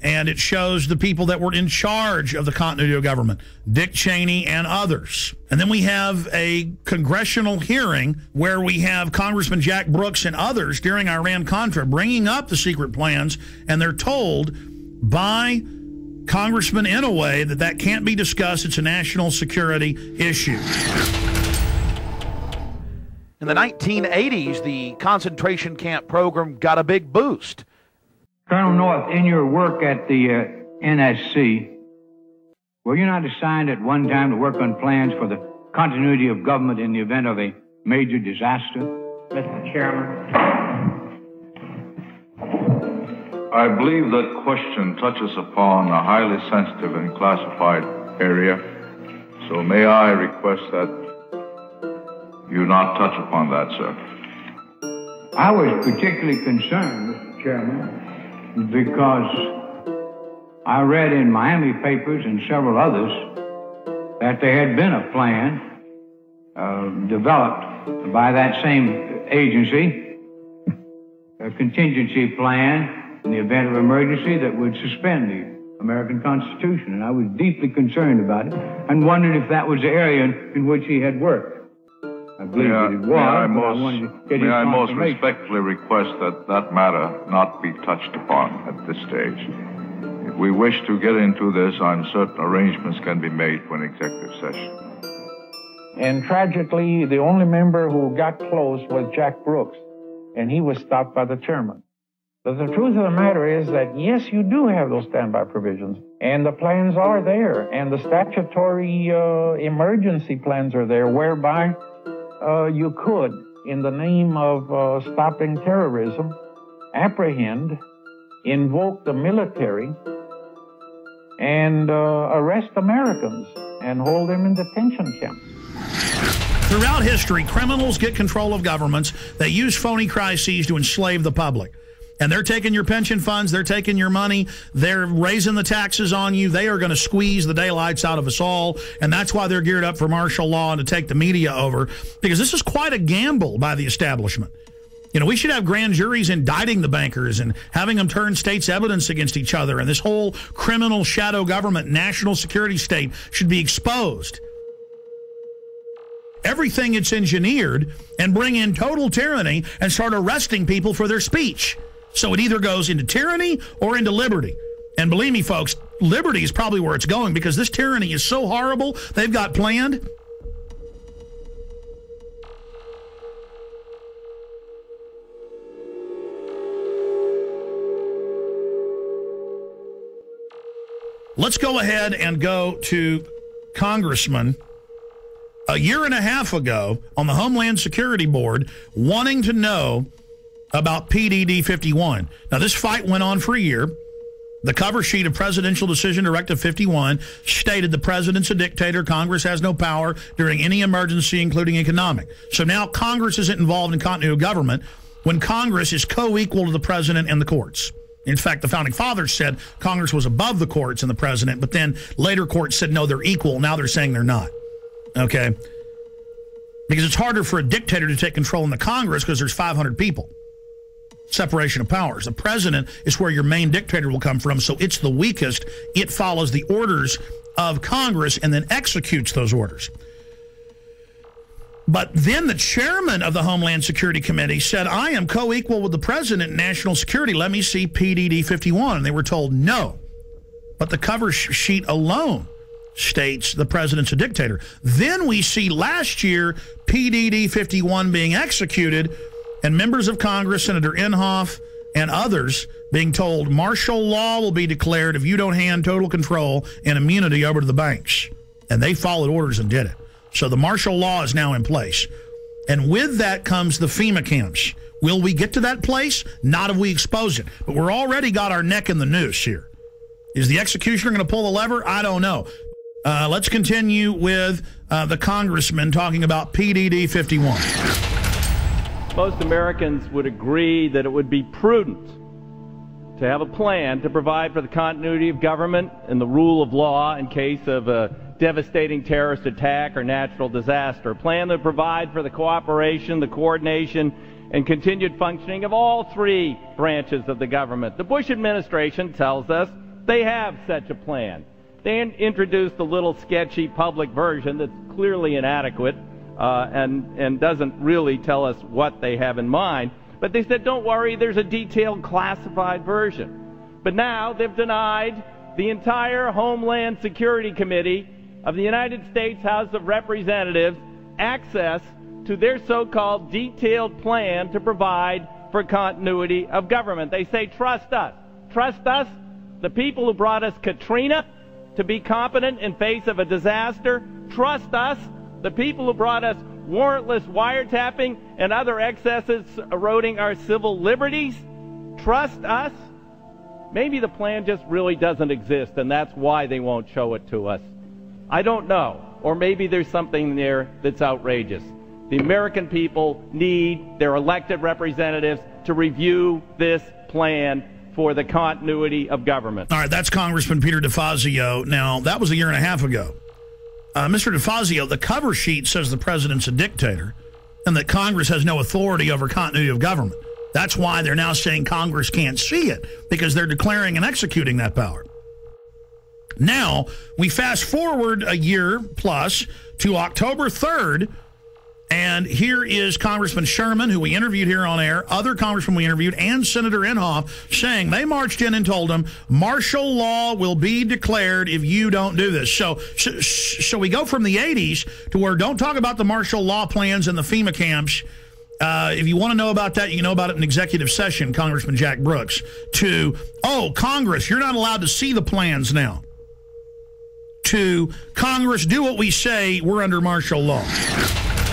And it shows the people that were in charge of the continuity of government, Dick Cheney and others. And then we have a congressional hearing where we have Congressman Jack Brooks and others during Iran-Contra bringing up the secret plans, and they're told by Congressman Inouye that that can't be discussed. It's a national security issue. In the 1980s, the concentration camp program got a big boost. Colonel North, in your work at the NSC, were you not assigned at one time to work on plans for the continuity of government in the event of a major disaster? Mr. Chairman. I believe that question touches upon a highly sensitive and classified area, so may I request that you not touch upon that, sir. I was particularly concerned, Mr. Chairman, because I read in Miami papers and several others that there had been a plan developed by that same agency, a contingency plan in the event of emergency that would suspend the American Constitution. And I was deeply concerned about it and wondered if that was the area in which he had worked. I believe that it was. May I most respectfully request that that matter not be touched upon at this stage. If we wish to get into this, I'm certain arrangements can be made for an executive session. And tragically, the only member who got close was Jack Brooks, and he was stopped by the chairman. But the truth of the matter is that, yes, you do have those standby provisions, and the plans are there, and the statutory emergency plans are there, whereby you could, in the name of stopping terrorism, apprehend, invoke the military, and arrest Americans and hold them in detention camps. Throughout history, criminals get control of governments. They use phony crises to enslave the public. And they're taking your pension funds, they're taking your money, they're raising the taxes on you, they are going to squeeze the daylights out of us all, and that's why they're geared up for martial law and to take the media over, because this is quite a gamble by the establishment. You know, we should have grand juries indicting the bankers and having them turn states' evidence against each other, and this whole criminal shadow government, national security state should be exposed. Everything it's engineered, and bring in total tyranny and start arresting people for their speech. So it either goes into tyranny or into liberty. And believe me, folks, liberty is probably where it's going, because this tyranny is so horrible they've got planned. Let's go ahead and go to Congressman a year and a half ago on the Homeland Security Board wanting to know about PDD 51. Now, this fight went on for a year. The cover sheet of Presidential Decision Directive 51 stated the president's a dictator. Congress has no power during any emergency, including economic. So now Congress isn't involved in continuity of government when Congress is co-equal to the president and the courts. In fact, the Founding Fathers said Congress was above the courts and the president, but then later courts said, no, they're equal. Now they're saying they're not. Okay? Because it's harder for a dictator to take control in the Congress because there's 500 people. Separation of powers. The president is where your main dictator will come from, so it's the weakest. It follows the orders of Congress and then executes those orders. But then the chairman of the Homeland Security Committee said, I am co-equal with the president in national security. Let me see PDD 51. And they were told no. But the cover sheet alone states the president's a dictator. Then we see last year PDD 51 being executed, and members of Congress, Senator Inhofe and others, being told martial law will be declared if you don't hand total control and immunity over to the banks. And they followed orders and did it. So the martial law is now in place. And with that comes the FEMA camps. Will we get to that place? Not if we expose it. But we're already got our neck in the noose here. Is the executioner going to pull the lever? I don't know. Let's continue with the congressman talking about PDD 51. Most Americans would agree that it would be prudent to have a plan to provide for the continuity of government and the rule of law in case of a devastating terrorist attack or natural disaster. A plan that would provide for the cooperation, the coordination, and continued functioning of all three branches of the government. The Bush administration tells us they have such a plan. They introduced a little sketchy public version that's clearly inadequate and doesn't really tell us what they have in mind. But they said, don't worry, there's a detailed classified version. But now they've denied the entire Homeland Security Committee of the United States House of Representatives access to their so-called detailed plan to provide for continuity of government. They say, trust us. Trust us, the people who brought us Katrina, to be competent in face of a disaster. Trust us, the people who brought us warrantless wiretapping and other excesses eroding our civil liberties. Trust us. Maybe the plan just really doesn't exist, and that's why they won't show it to us. I don't know. Or maybe there's something there that's outrageous. The American people need their elected representatives to review this plan for the continuity of government. All right, that's Congressman Peter DeFazio. Now, that was a year and a half ago. Mr. DeFazio, the cover sheet says the president's a dictator and that Congress has no authority over continuity of government. That's why they're now saying Congress can't see it, because they're declaring and executing that power. Now, we fast forward a year plus to October 3rd, and here is Congressman Sherman, who we interviewed here on air, other congressmen we interviewed, and Senator Inhofe, saying they marched in and told them martial law will be declared if you don't do this. So we go from the 80s to where don't talk about the martial law plans and the FEMA camps. If you want to know about that, you can know about it in executive session, Congressman Jack Brooks, to, oh, Congress, you're not allowed to see the plans now. To Congress, do what we say, we're under martial law.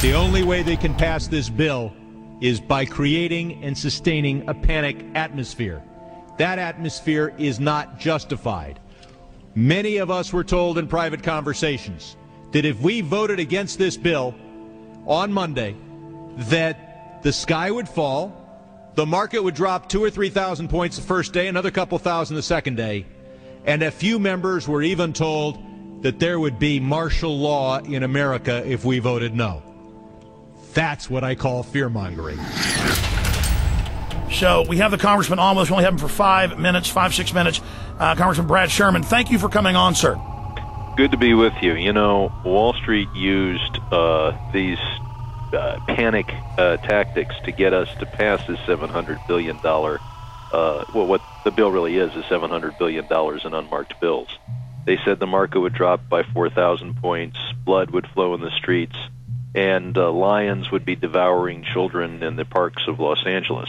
The only way they can pass this bill is by creating and sustaining a panic atmosphere. That atmosphere is not justified. Many of us were told in private conversations that if we voted against this bill on Monday, that the sky would fall, the market would drop 2,000 or 3,000 points the first day, another couple thousand the second day, and a few members were even told that there would be martial law in America if we voted no. That's what I call fear-mongering. So we have the congressman on with us. We only have him for 5 minutes, 6 minutes. Congressman Brad Sherman, thank you for coming on, sir. Good to be with you. You know, Wall Street used these panic tactics to get us to pass this $700 billion, well, what the bill really is $700 billion in unmarked bills. They said the market would drop by 4,000 points, blood would flow in the streets, and lions would be devouring children in the parks of Los Angeles.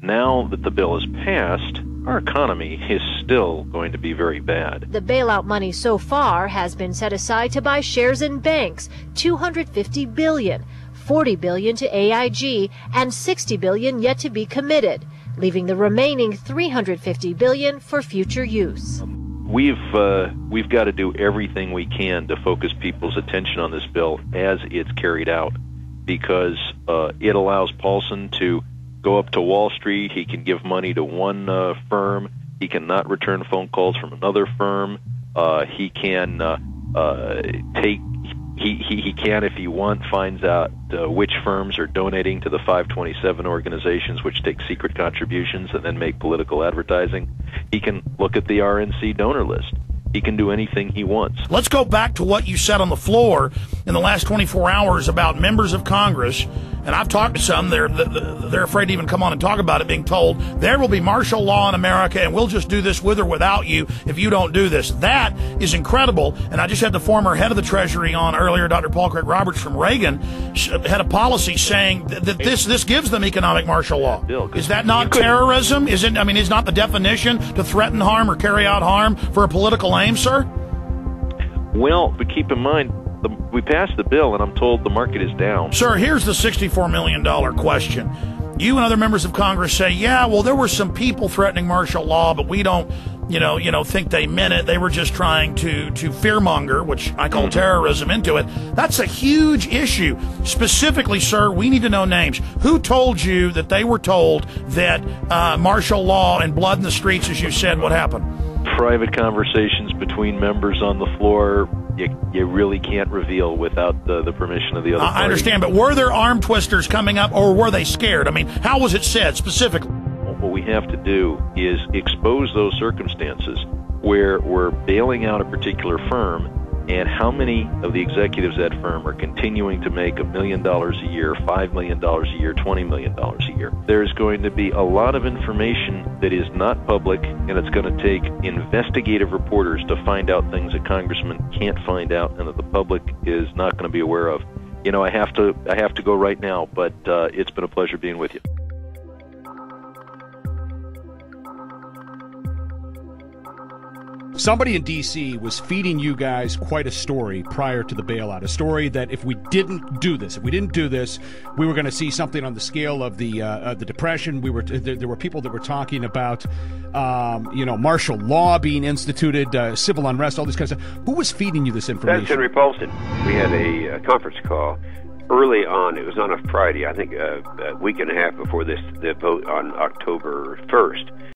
Now that the bill is passed, our economy is still going to be very bad. The bailout money so far has been set aside to buy shares in banks, $250 billion, $40 billion to AIG, and $60 billion yet to be committed, leaving the remaining $350 billion for future use. We've got to do everything we can to focus people's attention on this bill as it's carried out, because it allows Paulson to go up to Wall Street. He can give money to one firm. He cannot return phone calls from another firm. He can he can, if he wants, finds out which firms are donating to the 527 organizations, which take secret contributions and then make political advertising. He can look at the RNC donor list. He can do anything he wants. Let's go back to what you said on the floor in the last 24 hours about members of Congress. And I've talked to some. They're afraid to even come on and talk about it, being told there will be martial law in America and we'll just do this with or without you if you don't do this. That is incredible. And I just had the former head of the Treasury on earlier, Dr. Paul Craig Roberts from Reagan, had a policy saying that this gives them economic martial law. Is that not terrorism? Is not the definition to threaten harm or carry out harm for a political aim, sir? Well, but keep in mind, we passed the bill, and I'm told the market is down. Sir, here's the $64 million question. You and other members of Congress say, yeah, well, there were some people threatening martial law, but we don't, think they meant it. They were just trying to fearmonger, which I call terrorism, into it. That's a huge issue. Specifically, sir, we need to know names. Who told you that they were told that martial law and blood in the streets, as you said, what happened? Private conversations between members on the floor. you really can't reveal without the permission of the other party. I understand, but were there arm twisters coming up, or were they scared? I mean, how was it said specifically? What we have to do is expose those circumstances where we're bailing out a particular firm, and how many of the executives at that firm are continuing to make $1 million a year, $5 million a year, $20 million a year. There's going to be a lot of information that is not public, and it's going to take investigative reporters to find out things that congressmen can't find out and that the public is not going to be aware of. You know, I have to go right now, but it's been a pleasure being with you. Somebody in D.C. was feeding you guys quite a story prior to the bailout, a story that if we didn't do this, we were going to see something on the scale of the Depression. There were people that were talking about, martial law being instituted, civil unrest, all this kind of stuff. Who was feeding you this information? That's Henry Paulson. We had a conference call early on. It was on a Friday, I think a week and a half before the vote on October 1st.